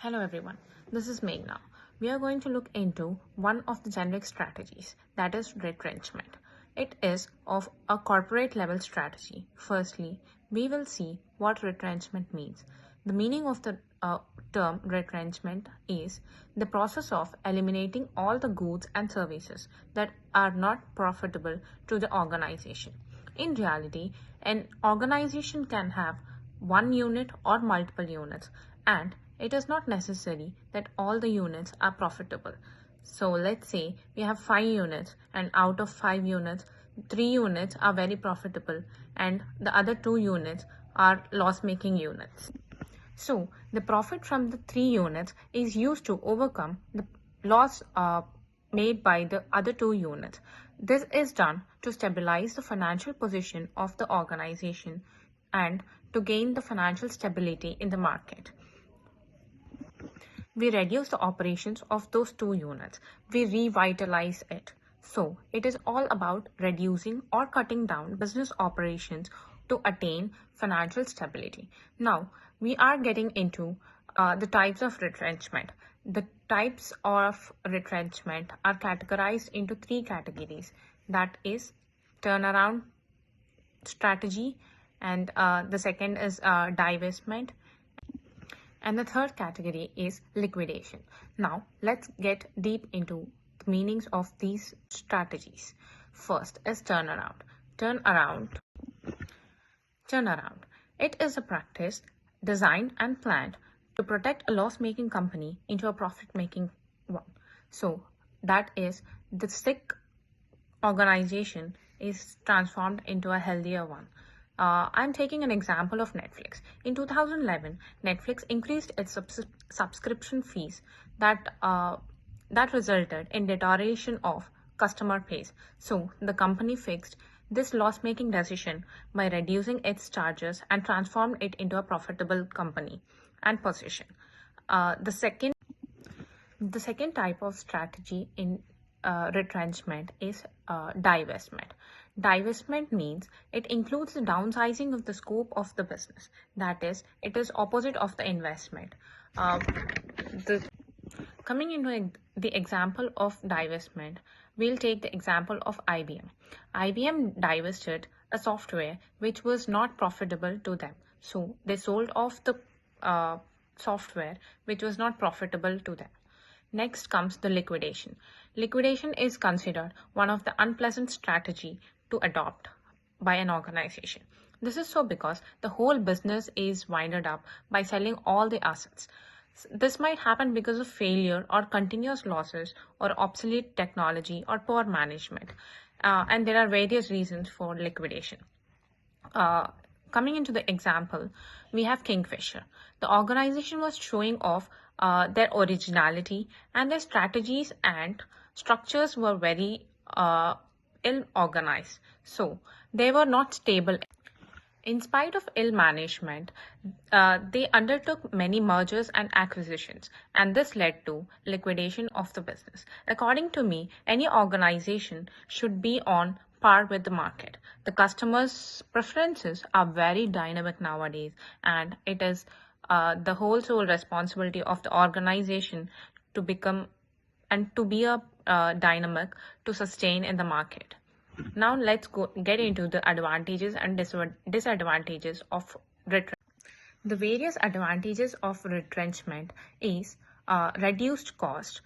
Hello everyone, this is Meghna. We are going to look into one of the generic strategies, that is retrenchment. It is of a corporate level strategy. Firstly, we will see what retrenchment means. The meaning of the term retrenchment is the process of eliminating all the goods and services that are not profitable to the organization. In reality, an organization can have one unit or multiple units, and it is not necessary that all the units are profitable. So let's say we have 5 units, and out of 5 units, 3 units are very profitable and the other 2 units are loss-making units. So the profit from the 3 units is used to overcome the loss made by the other 2 units. This is done to stabilize the financial position of the organization and to gain the financial stability in the market. We reduce the operations of those 2 units. We revitalize it. So it is all about reducing or cutting down business operations to attain financial stability. Now, we are getting into the types of retrenchment. The types of retrenchment are categorized into 3 categories. That is turnaround strategy, and the second is divestment, and the third category is liquidation. Now, let's get deep into the meanings of these strategies. First is turnaround. Turnaround. It is a practice designed and planned to protect a loss-making company into a profit-making one. So that is, the sick organization is transformed into a healthier one. I'm taking an example of Netflix. In 2011, Netflix increased its subscription fees that resulted in deterioration of customer base. So the company fixed this loss-making decision by reducing its charges and transformed it into a profitable company and position. The second type of strategy in retrenchment is divestment. Divestment means it includes the downsizing of the scope of the business. That is, it is opposite of the investment. Coming into the example of divestment, we'll take the example of IBM. IBM divested a software which was not profitable to them. So they sold off the software which was not profitable to them. Next comes the liquidation. Liquidation is considered one of the unpleasant strategy to adopt by an organization. This is so because the whole business is winded up by selling all the assets. This might happen because of failure or continuous losses or obsolete technology or poor management. And there are various reasons for liquidation. Coming into the example, we have Kingfisher. The organization was showing off their originality, and their strategies and structures were very ill organized. So they were not stable. In spite of ill management, they undertook many mergers and acquisitions, and this led to liquidation of the business. According to me, any organization should be on par with the market. The customers' preferences are very dynamic nowadays, and it is the whole sole responsibility of the organization to become and to be a dynamic to sustain in the market. Now let's get into the advantages and disadvantages of retrenchment. The various advantages of retrenchment is reduced cost,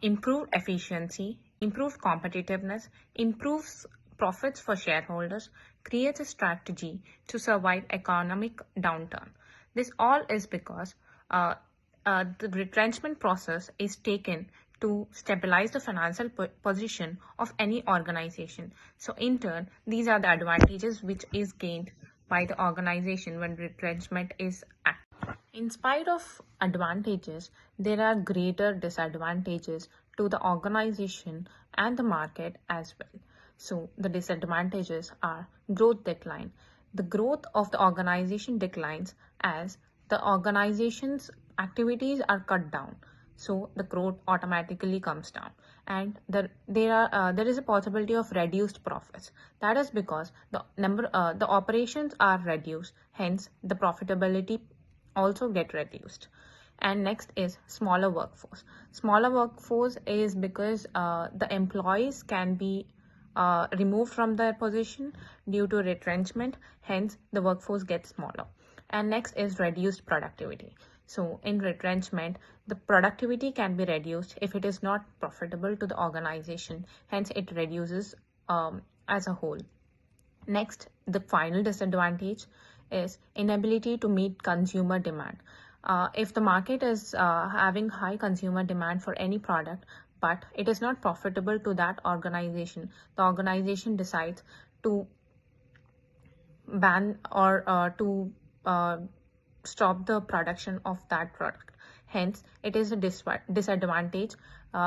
improved efficiency, improved competitiveness, improves profits for shareholders, creates a strategy to survive economic downturn. This all is because the retrenchment process is taken to stabilize the financial position of any organization. So in turn, these are the advantages which is gained by the organization when retrenchment is active. In spite of advantages, there are greater disadvantages to the organization and the market as well. So the disadvantages are growth decline. The growth of the organization declines as the organization's activities are cut down. So the growth automatically comes down, and there is a possibility of reduced profits. That is because the operations are reduced, hence the profitability also get reduced. And next is smaller workforce. Smaller workforce is because the employees can be removed from their position due to retrenchment, hence the workforce gets smaller. And next is reduced productivity. So in retrenchment, the productivity can be reduced if it is not profitable to the organization, hence it reduces as a whole. Next, the final disadvantage is inability to meet consumer demand. If the market is having high consumer demand for any product, but it is not profitable to that organization, the organization decides to ban or to stop the production of that product. Hence, it is a disadvantage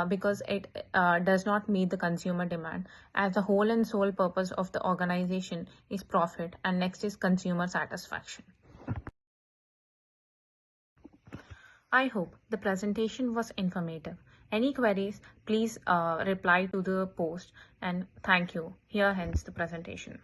because it does not meet the consumer demand, as the whole and sole purpose of the organization is profit, and next is consumer satisfaction. I hope the presentation was informative. Any queries, please reply to the post, and thank you. Here ends the presentation.